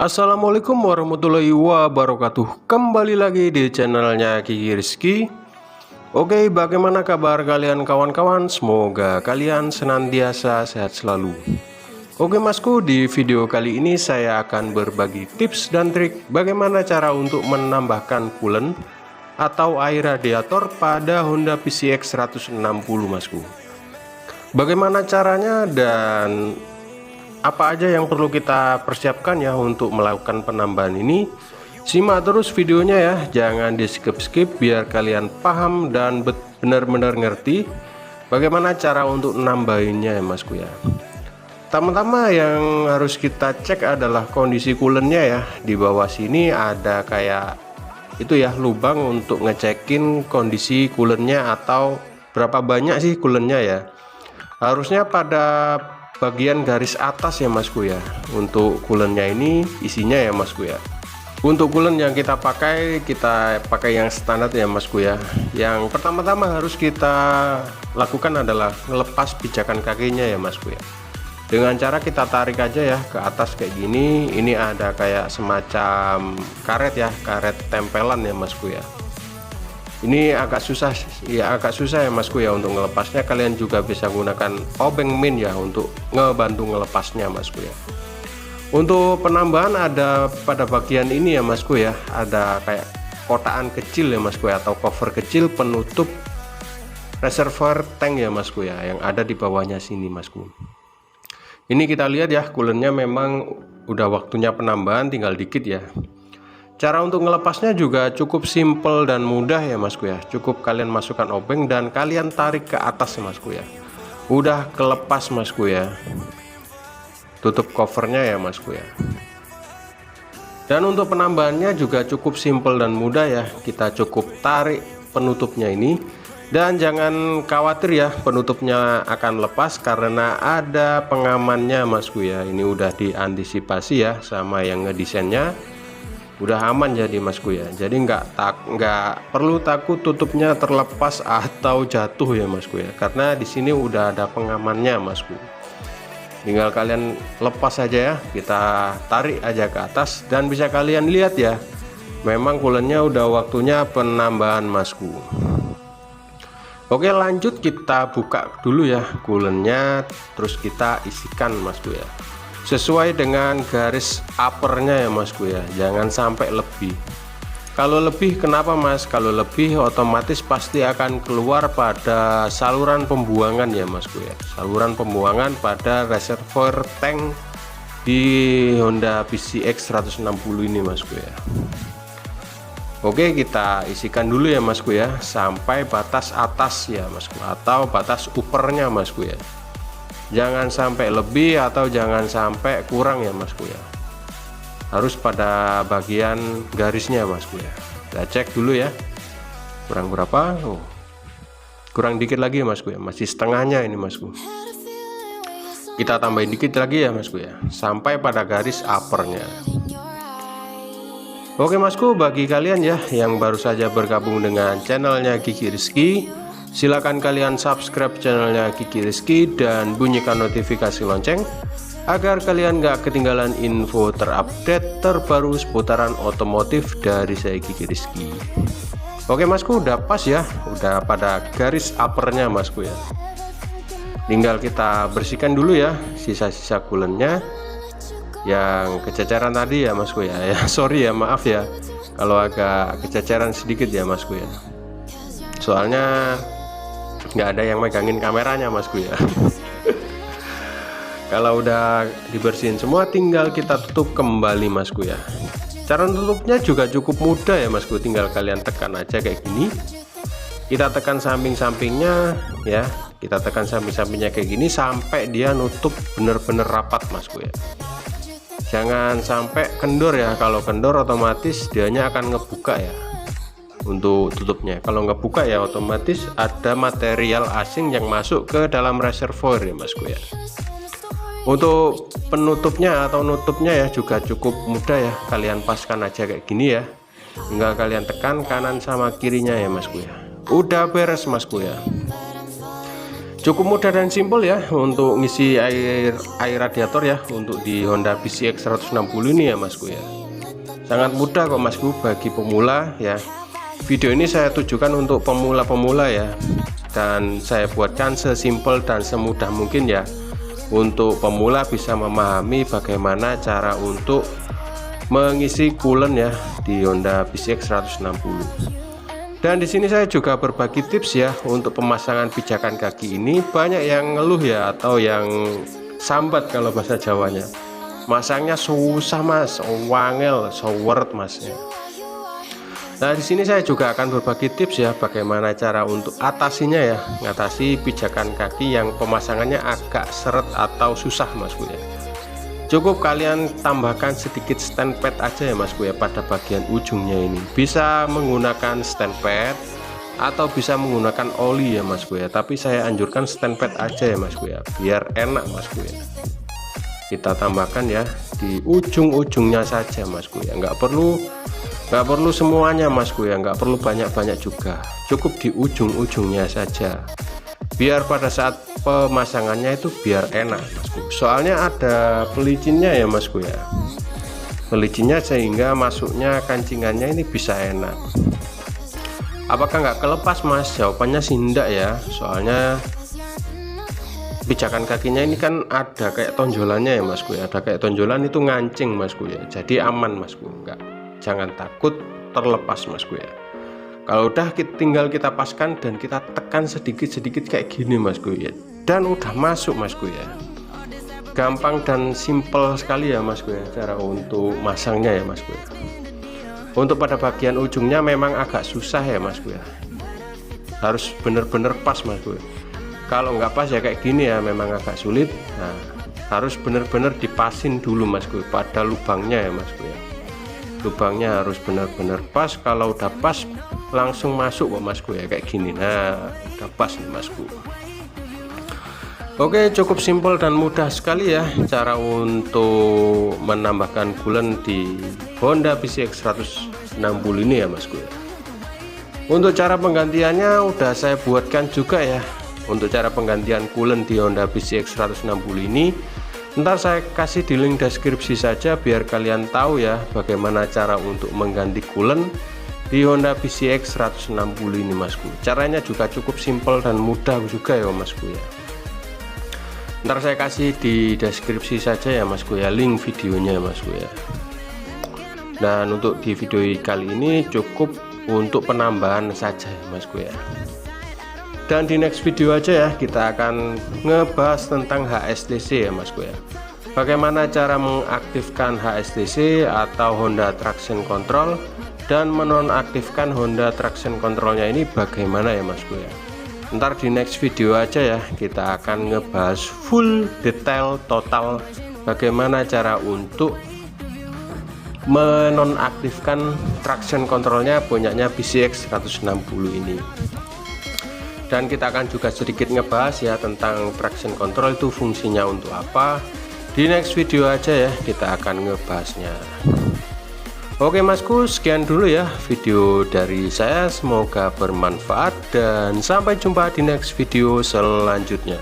Assalamualaikum warahmatullahi wabarakatuh. Kembali lagi di channelnya Kiki Rizky. Oke, bagaimana kabar kalian kawan-kawan? Semoga kalian senantiasa sehat selalu. Oke masku, di video kali ini saya akan berbagi tips dan trik bagaimana cara untuk menambahkan coolant atau air radiator pada Honda PCX 160 masku. Bagaimana caranya dan apa aja yang perlu kita persiapkan ya untuk melakukan penambahan ini? Simak terus videonya ya, jangan di skip-skip biar kalian paham dan benar-benar ngerti bagaimana cara untuk nambahinnya ya masku ya. Pertama yang harus kita cek adalah kondisi coolant-nya ya. Di bawah sini ada kayak itu ya, lubang untuk ngecekin kondisi coolant-nya atau berapa banyak sih coolant-nya ya. Harusnya pada bagian garis atas ya masku ya. Untuk coolant-nya ini isinya ya masku ya. Untuk coolant yang kita pakai yang standar ya masku ya. Yang pertama-tama harus kita lakukan adalah melepas pijakan kakinya ya masku ya. Dengan cara kita tarik aja ya ke atas kayak gini. Ini ada kayak semacam karet ya, karet tempelan ya masku ya. Ini agak susah ya masku ya untuk melepasnya. Kalian juga bisa gunakan obeng min ya untuk ngebantu ngelepasnya masku ya. Untuk penambahan ada pada bagian ini ya masku ya, ada kayak kotaan kecil ya masku ya, atau cover kecil penutup reservoir tank ya masku ya, yang ada di bawahnya sini masku. Ini kita lihat ya, coolant-nya memang udah waktunya penambahan, tinggal dikit ya. Cara untuk melepasnya juga cukup simple dan mudah ya masku ya. Cukup kalian masukkan obeng dan kalian tarik ke atas ya masku ya. Udah kelepas masku ya. Tutup covernya ya masku ya. Dan untuk penambahannya juga cukup simple dan mudah ya. Kita cukup tarik penutupnya ini. Dan jangan khawatir ya, penutupnya akan lepas karena ada pengamannya masku ya. Ini udah diantisipasi ya sama yang ngedesainnya. Udah aman jadi masku ya, jadi nggak perlu takut tutupnya terlepas atau jatuh ya masku ya, karena di sini udah ada pengamannya masku. Tinggal kalian lepas aja ya, kita tarik aja ke atas dan bisa kalian lihat ya, memang coolant-nya udah waktunya penambahan masku. Oke, lanjut kita buka dulu ya coolant-nya, terus kita isikan masku ya. Sesuai dengan garis uppernya ya masku ya, jangan sampai lebih. Kalau lebih kenapa mas? Kalau lebih otomatis pasti akan keluar pada saluran pembuangan ya masku ya, saluran pembuangan pada reservoir tank di Honda PCX 160 ini masku ya. Oke, kita isikan dulu ya masku ya, sampai batas atas ya masku, atau batas uppernya masku ya. Jangan sampai lebih atau jangan sampai kurang ya masku ya, harus pada bagian garisnya masku ya. Kita cek dulu ya, kurang berapa. Kurang dikit lagi ya masku ya, masih setengahnya ini masku. Kita tambahin dikit lagi ya masku ya, sampai pada garis uppernya. Oke masku, bagi kalian ya yang baru saja bergabung dengan channelnya Kiki Rizky, silakan kalian subscribe channelnya Kiki Rizky dan bunyikan notifikasi lonceng agar kalian gak ketinggalan info terupdate terbaru seputaran otomotif dari saya Kiki Rizky. Oke masku, udah pas ya, udah pada garis uppernya masku ya. Tinggal kita bersihkan dulu ya sisa-sisa coolant-nya yang kececeran tadi ya masku ya. Sorry ya, maaf ya kalau agak kececeran sedikit ya masku ya, soalnya nggak ada yang megangin kameranya masku ya. Kalau udah dibersihin semua, tinggal kita tutup kembali masku ya. Cara tutupnya juga cukup mudah ya masku, tinggal kalian tekan aja kayak gini. Kita tekan samping-sampingnya ya, kita tekan samping-sampingnya kayak gini sampai dia nutup bener-bener rapat masku ya. Jangan sampai kendor ya, kalau kendor otomatis dianya akan ngebuka ya untuk tutupnya. Kalau nggak buka ya otomatis ada material asing yang masuk ke dalam reservoir ya masku ya. Untuk penutupnya atau nutupnya ya juga cukup mudah ya, kalian paskan aja kayak gini ya, tinggal kalian tekan kanan sama kirinya ya masku ya, udah beres masku ya. Cukup mudah dan simpel ya untuk ngisi air radiator ya untuk di Honda PCX 160 ini ya Masku ya. Sangat mudah kok Masku bagi pemula ya. Video ini saya tujukan untuk pemula-pemula ya, dan saya buatkan sesimpel dan semudah mungkin ya untuk pemula bisa memahami bagaimana cara untuk mengisi coolant ya di Honda PCX 160. Dan di sini saya juga berbagi tips ya untuk pemasangan pijakan kaki ini. Banyak yang ngeluh ya atau yang sambat kalau bahasa Jawanya. Masangnya susah Mas, wangel, sowert Mas ya. Nah di sini saya juga akan berbagi tips ya bagaimana cara untuk atasinya ya, ngatasi pijakan kaki yang pemasangannya agak seret atau susah Masku ya. Cukup kalian tambahkan sedikit stand pad aja ya Masku ya pada bagian ujungnya ini. Bisa menggunakan stand pad atau bisa menggunakan oli ya Masku ya, tapi saya anjurkan stand pad aja ya Masku ya, biar enak Masku ya. Kita tambahkan ya di ujung-ujungnya saja Masku ya, nggak perlu semuanya Masku ya, nggak perlu banyak-banyak juga, cukup di ujung-ujungnya saja biar pada saat pemasangannya itu biar enak Masku. Soalnya ada pelicinnya ya Masku ya, pelicinnya sehingga masuknya kancingannya ini bisa enak. Apakah nggak kelepas Mas? Jawabannya sih enggak ya, soalnya pijakan kakinya ini kan ada kayak tonjolannya ya Masku ya, ada kayak tonjolan itu ngancing Masku ya, jadi aman Masku, jangan takut terlepas Masku ya. Kalau udah tinggal kita paskan dan kita tekan sedikit-sedikit kayak gini Masku ya, dan udah masuk Masku ya. Gampang dan simple sekali ya Masku ya cara untuk masangnya ya Masku ya. Untuk pada bagian ujungnya memang agak susah ya Masku ya, harus bener-bener pas Masku ya. Kalau nggak pas ya kayak gini ya memang agak sulit. Nah harus bener-bener dipasin dulu Masku pada lubangnya ya Masku ya. Lubangnya harus benar-benar pas. Kalau udah pas langsung masuk kok Masku ya kayak gini. Nah udah pas nih Masku. Oke, cukup simpel dan mudah sekali ya cara untuk menambahkan coolant di Honda PCX 160 ini ya Masku ya. Untuk cara penggantiannya udah saya buatkan juga ya. Untuk cara penggantian coolant di Honda PCX 160 ini ntar saya kasih di link deskripsi saja biar kalian tahu ya bagaimana cara untuk mengganti coolant di Honda PCX 160 ini Masku. Caranya juga cukup simpel dan mudah juga ya Masku ya. Ntar saya kasih di deskripsi saja ya Masku ya link videonya Masku ya. Dan untuk di video kali ini cukup untuk penambahan saja ya Masku ya. Dan di next video aja ya kita akan ngebahas tentang HSTC ya Masku ya. Bagaimana cara mengaktifkan HSTC atau Honda Traction Control, dan menonaktifkan Honda Traction Controlnya ini bagaimana ya Masku ya. Ntar di next video aja ya kita akan ngebahas full detail total bagaimana cara untuk menonaktifkan traction controlnya punyanya PCX 160 ini. Dan kita akan juga sedikit ngebahas ya tentang traction control itu fungsinya untuk apa. Di next video aja ya kita akan ngebahasnya. Oke Masku, sekian dulu ya video dari saya, semoga bermanfaat dan sampai jumpa di next video selanjutnya.